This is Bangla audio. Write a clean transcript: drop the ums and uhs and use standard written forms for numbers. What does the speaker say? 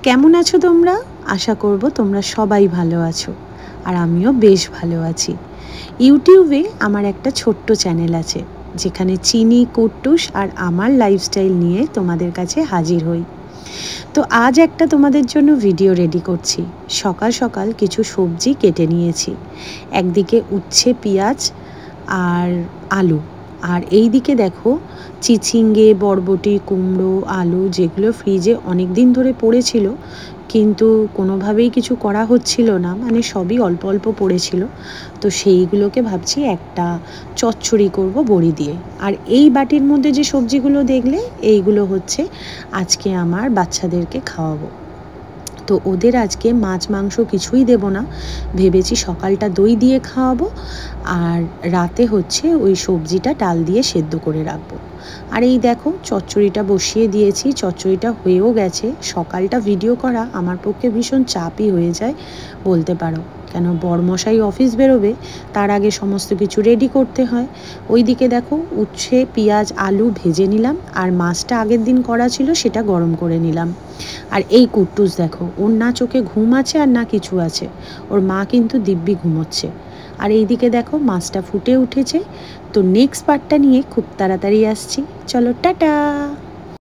কেমন আছো তোমরা? আশা করব তোমরা সবাই ভালো আছো, আর আমিও বেশ ভালো আছি। ইউটিউবে আমার একটা ছোট্ট চ্যানেল আছে, যেখানে চিনি, কুট্টুস আর আমার লাইফস্টাইল নিয়ে তোমাদের কাছে হাজির হই। তো আজ একটা তোমাদের জন্য ভিডিও রেডি করছি। সকাল সকাল কিছু সবজি কেটে নিয়েছি। একদিকে উচ্ছে, পেঁয়াজ আর আলু, আর এই দিকে দেখো চিচিঙ্গে, বরবটি, কুমড়ো, আলু, যেগুলো ফ্রিজে অনেক দিন ধরে পড়েছিল, কিন্তু কোনোভাবেই কিছু করা হচ্ছিল না, মানে সবই অল্প অল্প পড়েছিল। তো সেইগুলোকে ভাবছি একটা চচ্চড়ি করব বড়ি দিয়ে। আর এই বাটির মধ্যে যে সবজিগুলো দেখলে, এইগুলো হচ্ছে আজকে আমার বাচ্চাদেরকে খাওয়াবো। তো ওদের আজকে মাছ মাংস কিছুই দেব না, ভেবেছি সকালটা দই দিয়ে খাওয়াবো, আর রাতে হচ্ছে ওই সবজিটা ডাল দিয়ে সেদ্ধ করে রাখবো। আর এই দেখো চচ্চড়িটা বসিয়ে দিয়েছি, চচ্চড়িটা হয়েও গেছে। সকালটা ভিডিও করা আমার পক্ষে ভীষণ চাপই হয়ে যায় বলতে পারো, কেন বরমশাই অফিস বেরোবে, তার আগে সমস্ত কিছু রেডি করতে হয়। ওইদিকে দেখো উচ্ছে, পেঁয়াজ, আলু ভেজে নিলাম, আর মাছটা আগের দিন করা ছিল সেটা গরম করে নিলাম। আর এই কুট্টুস দেখো, ওর না চোখে ঘুম আছে আর না কিছু আছে, ওর মা কিন্তু দিব্যি ঘুমোচ্ছে। আর এইদিকে দেখো মাছটা ফুটে উঠেছে। তো নেক্সট পার্টটা নিয়ে খুব তাড়াতাড়ি আসছি, চলো টাটা।